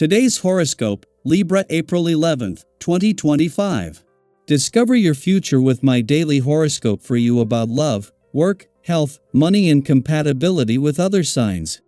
Today's horoscope, Libra April 11th, 2025. Discover your future with my daily horoscope for you about love, work, health, money and compatibility with other signs.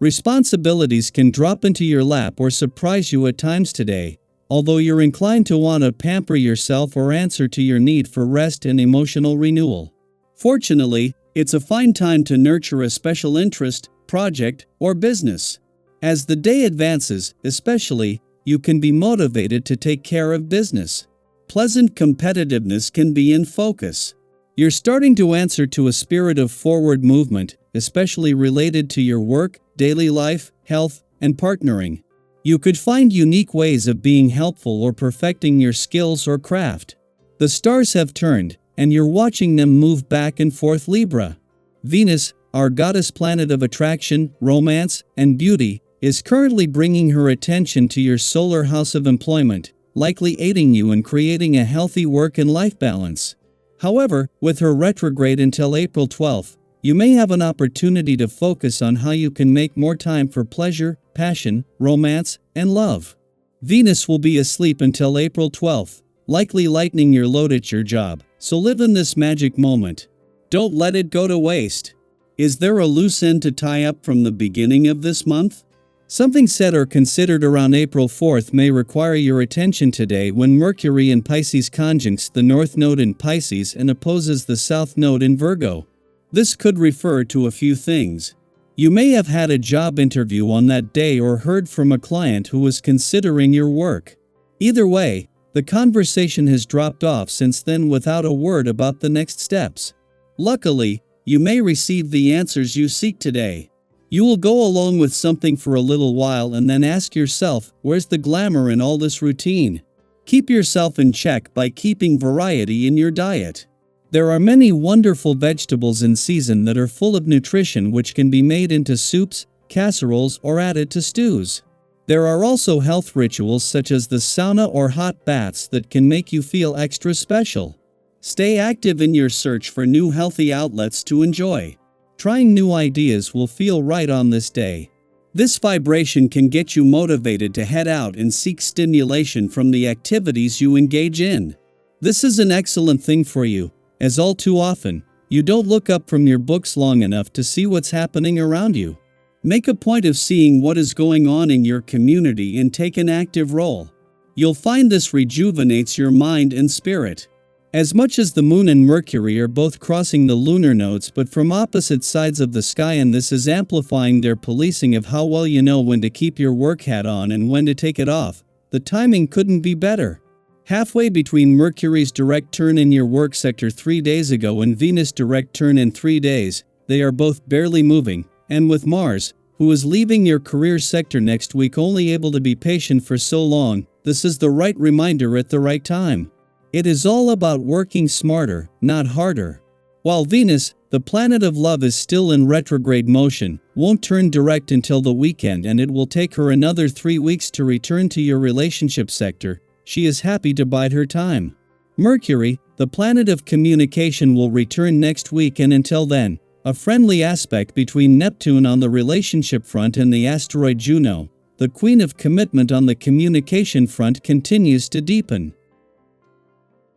Responsibilities can drop into your lap or surprise you at times today, although you're inclined to want to pamper yourself or answer to your need for rest and emotional renewal. Fortunately, it's a fine time to nurture a special interest, project, or business. As the day advances, especially, you can be motivated to take care of business. Pleasant competitiveness can be in focus. You're starting to answer to a spirit of forward movement, especially related to your work, daily life, health, and partnering. You could find unique ways of being helpful or perfecting your skills or craft. The stars have turned, and you're watching them move back and forth. Libra. Venus, our goddess planet of attraction, romance, and beauty, is currently bringing her attention to your solar house of employment, likely aiding you in creating a healthy work and life balance. However, with her retrograde until April 12th, you may have an opportunity to focus on how you can make more time for pleasure, passion, romance, and love. Venus will be asleep until April 12th, likely lightening your load at your job, so live in this magic moment. Don't let it go to waste. Is there a loose end to tie up from the beginning of this month? Something said or considered around April 4th may require your attention today when Mercury in Pisces conjuncts the North Node in Pisces and opposes the South Node in Virgo. This could refer to a few things. You may have had a job interview on that day or heard from a client who was considering your work. Either way, the conversation has dropped off since then without a word about the next steps. Luckily, you may receive the answers you seek today. You will go along with something for a little while and then ask yourself, where's the glamour in all this routine? Keep yourself in check by keeping variety in your diet. There are many wonderful vegetables in season that are full of nutrition which can be made into soups, casseroles, or added to stews. There are also health rituals such as the sauna or hot baths that can make you feel extra special. Stay active in your search for new healthy outlets to enjoy. Trying new ideas will feel right on this day. This vibration can get you motivated to head out and seek stimulation from the activities you engage in. This is an excellent thing for you, as all too often, you don't look up from your books long enough to see what's happening around you. Make a point of seeing what is going on in your community and take an active role. You'll find this rejuvenates your mind and spirit. As much as the Moon and Mercury are both crossing the lunar nodes but from opposite sides of the sky, and this is amplifying their policing of how well you know when to keep your work hat on and when to take it off, the timing couldn't be better. Halfway between Mercury's direct turn in your work sector 3 days ago and Venus' direct turn in 3 days, they are both barely moving, and with Mars, who is leaving your career sector next week, only able to be patient for so long, this is the right reminder at the right time. It is all about working smarter, not harder. While Venus, the planet of love, is still in retrograde motion, won't turn direct until the weekend, and it will take her another 3 weeks to return to your relationship sector. She is happy to bide her time. Mercury, the planet of communication, will return next week, and until then, a friendly aspect between Neptune on the relationship front and the asteroid Juno, the queen of commitment on the communication front, continues to deepen.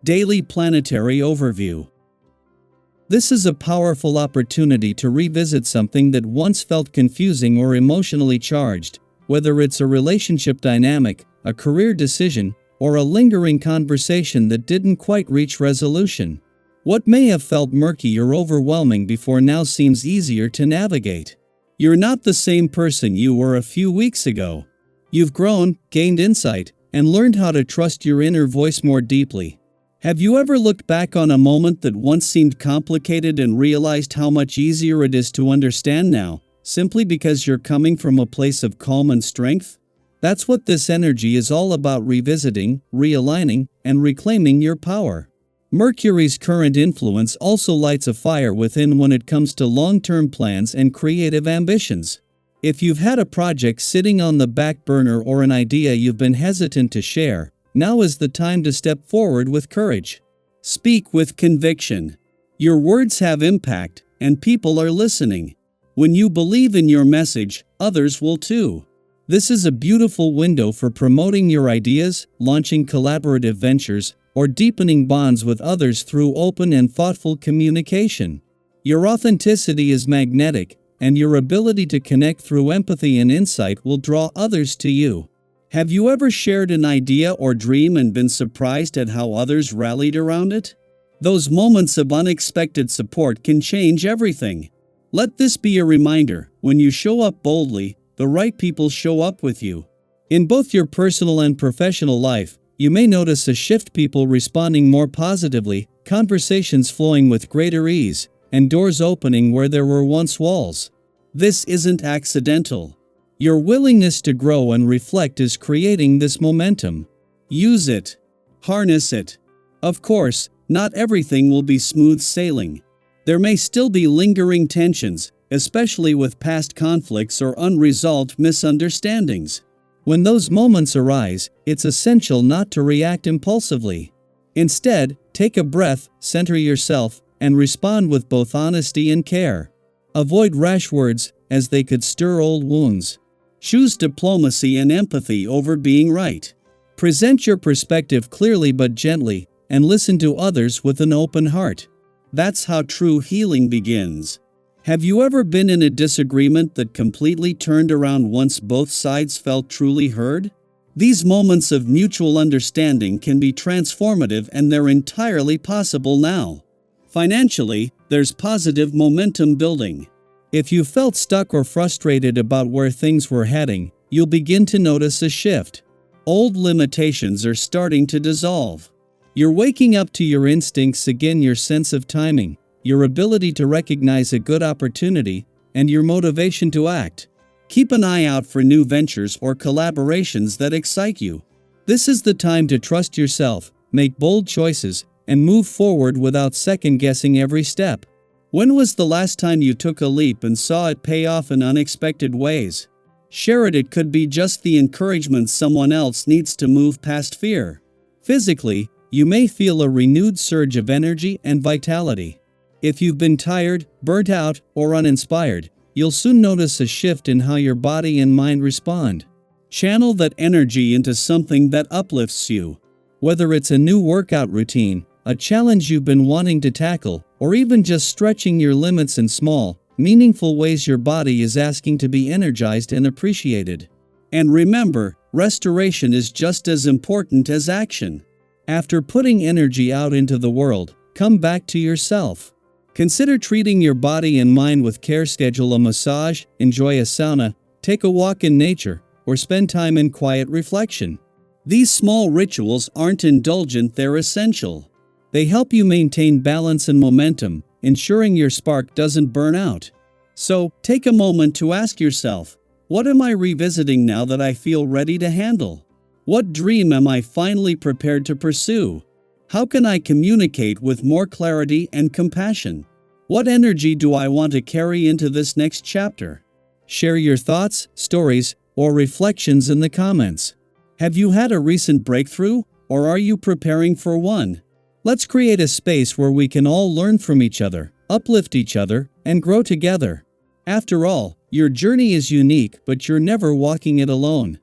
Daily Planetary Overview. This is a powerful opportunity to revisit something that once felt confusing or emotionally charged, whether it's a relationship dynamic, a career decision, or a lingering conversation that didn't quite reach resolution. What may have felt murky or overwhelming before now seems easier to navigate. You're not the same person you were a few weeks ago. You've grown, gained insight, and learned how to trust your inner voice more deeply. Have you ever looked back on a moment that once seemed complicated and realized how much easier it is to understand now, simply because you're coming from a place of calm and strength? That's what this energy is all about: revisiting, realigning, and reclaiming your power. Mercury's current influence also lights a fire within when it comes to long-term plans and creative ambitions. If you've had a project sitting on the back burner or an idea you've been hesitant to share, now is the time to step forward with courage. Speak with conviction. Your words have impact, and people are listening. When you believe in your message, others will too. This is a beautiful window for promoting your ideas, launching collaborative ventures, or deepening bonds with others through open and thoughtful communication. Your authenticity is magnetic, and your ability to connect through empathy and insight will draw others to you. Have you ever shared an idea or dream and been surprised at how others rallied around it? Those moments of unexpected support can change everything. Let this be a reminder: when you show up boldly, the right people show up with you. In both your personal and professional life, you may notice a shift: people responding more positively, conversations flowing with greater ease, and doors opening where there were once walls. This isn't accidental. Your willingness to grow and reflect is creating this momentum. Use it. Harness it. Of course, not everything will be smooth sailing. There may still be lingering tensions, especially with past conflicts or unresolved misunderstandings. When those moments arise, it's essential not to react impulsively. Instead, take a breath, center yourself, and respond with both honesty and care. Avoid rash words, as they could stir old wounds. Choose diplomacy and empathy over being right. Present your perspective clearly but gently, and listen to others with an open heart. That's how true healing begins. Have you ever been in a disagreement that completely turned around once both sides felt truly heard? These moments of mutual understanding can be transformative, and they're entirely possible now. Financially, there's positive momentum building. If you felt stuck or frustrated about where things were heading, you'll begin to notice a shift. Old limitations are starting to dissolve. You're waking up to your instincts again, your sense of timing, your ability to recognize a good opportunity, and your motivation to act. Keep an eye out for new ventures or collaborations that excite you. This is the time to trust yourself, make bold choices, and move forward without second-guessing every step. When was the last time you took a leap and saw it pay off in unexpected ways? Share it. It could be just the encouragement someone else needs to move past fear. Physically, you may feel a renewed surge of energy and vitality. If you've been tired, burnt out, or uninspired, you'll soon notice a shift in how your body and mind respond. Channel that energy into something that uplifts you. Whether it's a new workout routine, a challenge you've been wanting to tackle, or even just stretching your limits in small, meaningful ways, your body is asking to be energized and appreciated. And remember, restoration is just as important as action. After putting energy out into the world, come back to yourself. Consider treating your body and mind with care. Schedule a massage, enjoy a sauna, take a walk in nature, or spend time in quiet reflection. These small rituals aren't indulgent, they're essential. They help you maintain balance and momentum, ensuring your spark doesn't burn out. So, take a moment to ask yourself, what am I revisiting now that I feel ready to handle? What dream am I finally prepared to pursue? How can I communicate with more clarity and compassion? What energy do I want to carry into this next chapter? Share your thoughts, stories, or reflections in the comments. Have you had a recent breakthrough, or are you preparing for one? Let's create a space where we can all learn from each other, uplift each other, and grow together. After all, your journey is unique, but you're never walking it alone.